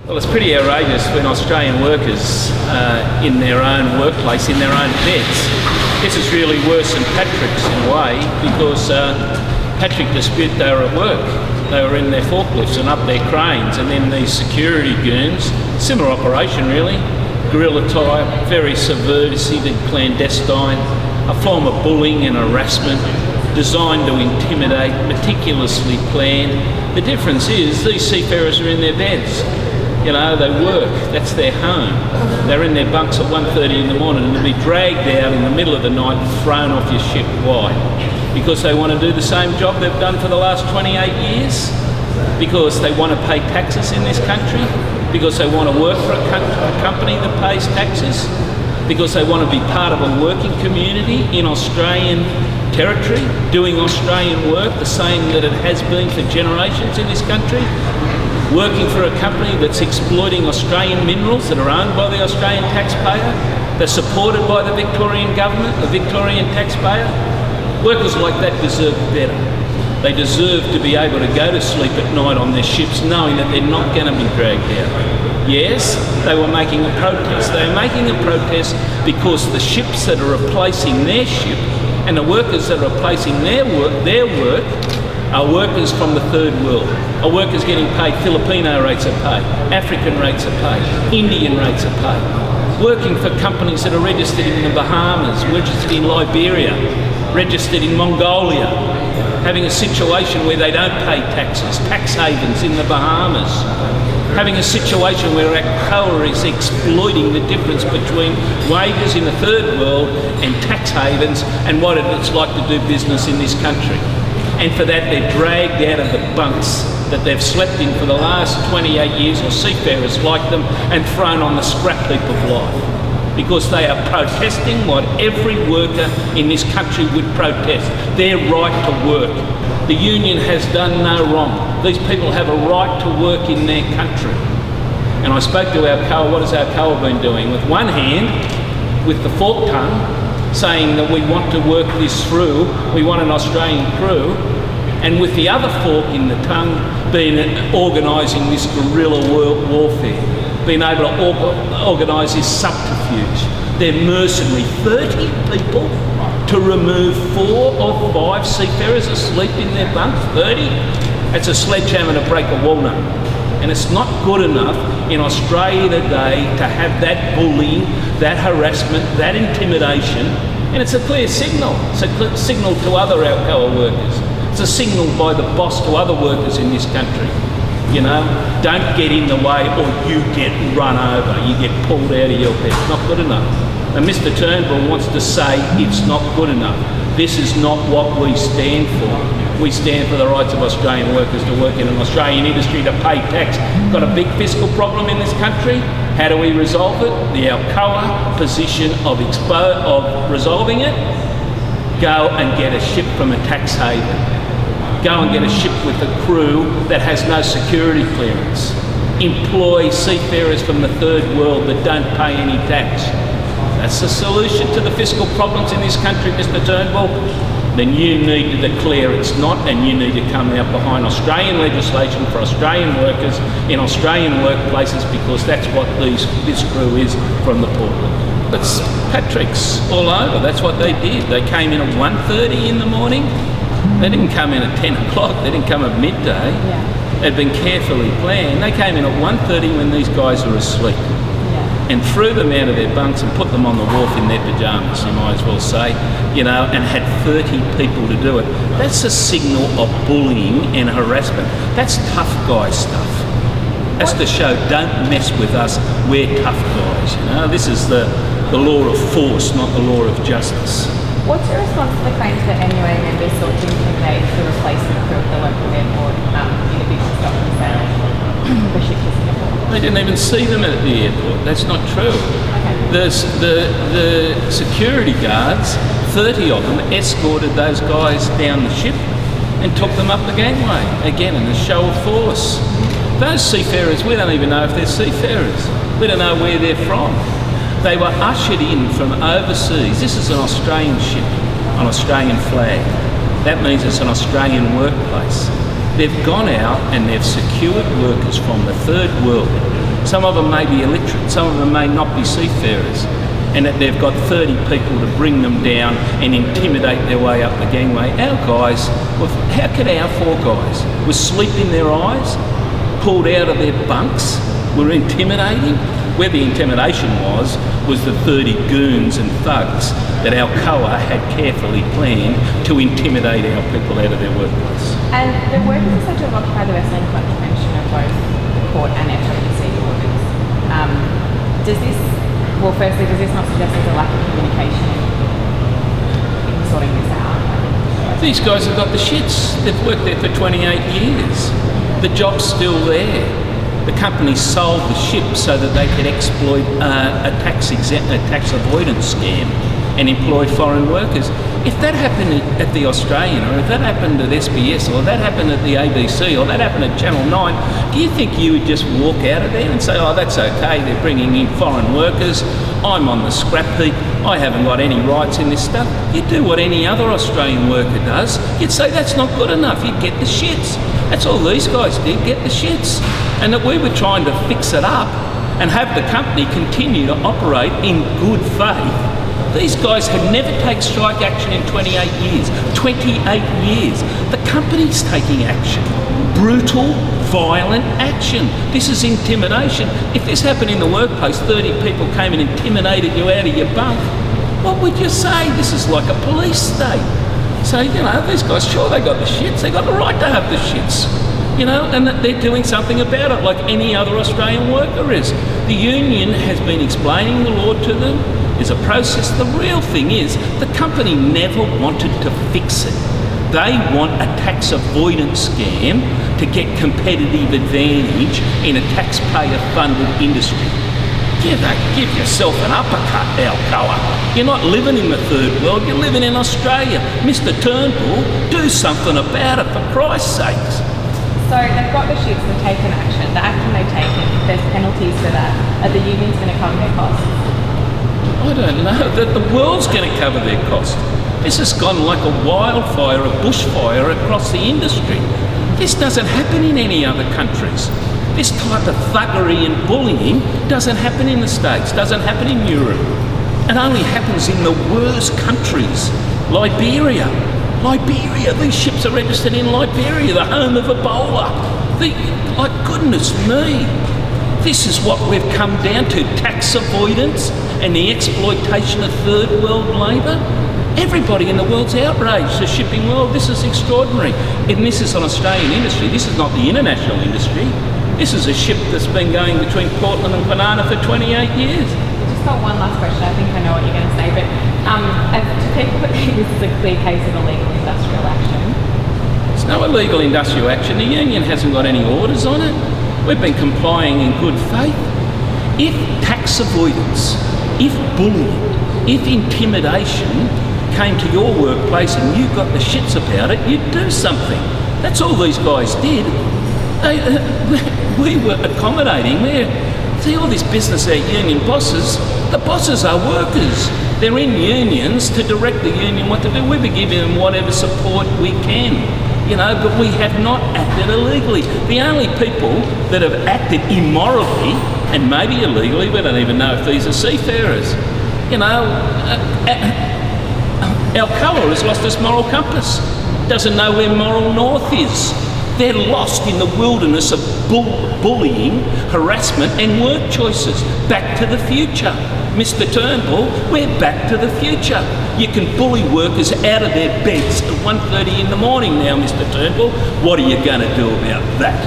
Well, it's pretty outrageous when Australian workers in their own workplace, in their own beds. This is really worse than Patrick's in a way, because Patrick dispute they were at work. They were in their forklifts and up their cranes, and then these security goons, similar operation really, guerrilla type, very subversive and clandestine, a form of bullying and harassment, designed to intimidate, meticulously planned. The difference is these seafarers are in their beds. You know, they work, that's their home. They're in their bunks at 1:30 in the morning, and to be dragged out in the middle of the night and thrown off your ship. Why? Because they want to do the same job they've done for the last 28 years? Because they want to pay taxes in this country? Because they want to work for a company that pays taxes? Because they want to be part of a working community in Australian territory, doing Australian work the same that it has been for generations in this country? Working for a company that's exploiting Australian minerals that are owned by the Australian taxpayer, they're supported by the Victorian government, the Victorian taxpayer. Workers like that deserve better. They deserve to be able to go to sleep at night on their ships knowing that they're not going to be dragged out. Yes, they were making a protest. They were making a protest because the ships that are replacing their ship and the workers that are replacing their work are workers from the third world, are workers getting paid Filipino rates of pay, African rates of pay, Indian rates of pay, working for companies that are registered in the Bahamas, registered in Liberia, registered in Mongolia, having a situation where they don't pay taxes, tax havens in the Bahamas, having a situation where Alcoa is exploiting the difference between wages in the third world and tax havens and what it's like to do business in this country. And for that they're dragged out of the bunks that they've slept in for the last 28 years, or seafarers like them, and thrown on the scrap heap of life. Because they are protesting what every worker in this country would protest, their right to work. The union has done no wrong. These people have a right to work in their country. And I spoke to Alcoa. What has Alcoa been doing? With one hand, with the fork tongue, saying that we want to work this through, we want an Australian crew, and with the other fork in the tongue, organising this guerrilla warfare, being able to organise this subterfuge. They're mercenary. 30 people to remove 4 or 5 seafarers asleep in their bunks? 30? It's a sledgehammer to break a walnut. And it's not good enough in Australia today to have that bullying, that harassment, that intimidation. And it's a clear signal. It's a clear signal to other Alcoa workers. It's a signal by the boss to other workers in this country. You know, don't get in the way or you get run over. You get pulled out of your bed. It's not good enough. And Mr Turnbull wants to say it's not good enough. This is not what we stand for. We stand for the rights of Australian workers to work in an Australian industry, to pay tax. Got a big fiscal problem in this country. How do we resolve it? The Alcoa position of resolving it: go and get a ship from a tax haven. Go and get a ship with a crew that has no security clearance. Employ seafarers from the third world that don't pay any tax. That's the solution to the fiscal problems in this country, Mr Turnbull. Then you need to declare it's not, and you need to come out behind Australian legislation for Australian workers in Australian workplaces, because that's what this crew is from the port. But Patrick's all over. That's what they did. They came in at 1:30 in the morning. They didn't come in at 10 o'clock. They didn't come at midday. Yeah. It had been carefully planned. They came in at 1:30 when these guys were asleep. And threw them out of their bunks and put them on the wharf in their pyjamas, you might as well say, you know, and had 30 people to do it. That's a signal of bullying and harassment. That's tough guy stuff. That's to show, don't mess with us, we're tough guys, you know. This is the law of force, not the law of justice. What's your response to the claims that MUA members sought to intimidate the replacement crew of the local airport in a bid to stop the sale of the ship to Singapore? They didn't even see them at the airport. That's not true. Okay. The security guards, 30 of them, escorted those guys down the ship and took them up the gangway, again in a show of force. Those seafarers, we don't even know if they're seafarers. We don't know where they're from. They were ushered in from overseas. This is an Australian ship, an Australian flag. That means it's an Australian workplace. They've gone out and they've secured workers from the third world, Some of them may be illiterate, some of them may not be seafarers, and that they've got 30 people to bring them down and intimidate their way up the gangway. Our guys, how could our 4 guys, with sleep in their eyes, pulled out of their bunks, were intimidating? Where the intimidation was the 30 goons and thugs that Alcoa had carefully planned to intimidate our people out of their workplace. And the workers are said to have occupied the western contravention of both the court and FWC orders. Firstly, does this not suggest there's a lack of communication in sorting this out? These guys have got the shits. They've worked there for 28 years. The job's still there. The company sold the ship so that they could exploit a tax avoidance scam and employ foreign workers. If that happened at the Australian, or if that happened at SBS, or that happened at the ABC, or that happened at Channel 9, do you think you would just walk out of there and say, oh, that's okay, they're bringing in foreign workers, I'm on the scrap heap, I haven't got any rights in this stuff? You'd do what any other Australian worker does. You'd say, that's not good enough, you'd get the shits. That's all these guys did, get the shits. And that we were trying to fix it up and have the company continue to operate in good faith. These guys had never taken strike action in 28 years. 28 years. The company's taking action. Brutal, violent action. This is intimidation. If this happened in the workplace, 30 people came and intimidated you out of your bunk, what would you say? This is like a police state. So, these guys, sure, they got the shits. They got the right to have the shits. And that they're doing something about it like any other Australian worker is. The union has been explaining the law to them. There's a process. The real thing is the company never wanted to fix it. They want a tax avoidance scam to get competitive advantage in a taxpayer-funded industry. Give yourself an uppercut, Alcoa. You're not living in the third world, you're living in Australia. Mr Turnbull, do something about it, for Christ's sakes. So they've got the shits, they've taken action. The action they've taken, there's penalties for that. Are the unions going to cover their costs? I don't know. The world's going to cover their cost. This has gone like a wildfire, a bushfire across the industry. This doesn't happen in any other countries. This type of thuggery and bullying doesn't happen in the States, doesn't happen in Europe. It only happens in the worst countries. Liberia, these ships are registered in Liberia, the home of Ebola. Goodness me. This is what we've come down to, tax avoidance and the exploitation of third world labour. Everybody in the world's outraged, the shipping world. This is extraordinary. And this is an Australian industry. This is not the international industry. This is a ship that's been going between Portland and Kwinana for 28 years. Just got one last question. I think I know what you're going to say, but to people that think this is a clear case of illegal industrial action. It's no illegal industrial action. The union hasn't got any orders on it. We've been complying in good faith. If tax avoidance, if bullying, if intimidation came to your workplace and you got the shits about it, you'd do something. That's all these guys did. We were accommodating. See, all this business, our union bosses, the bosses are workers. They're in unions to direct the union what to do. We've been giving them whatever support we can. But we have not acted illegally. The only people that have acted immorally, and maybe illegally, we don't even know if these are seafarers. Alcoa has lost its moral compass. Doesn't know where moral north is. They're lost in the wilderness of bullying, harassment and work choices. Back to the future. Mr Turnbull, we're back to the future. You can bully workers out of their beds at 1:30 in the morning now, Mr Turnbull. What are you going to do about that?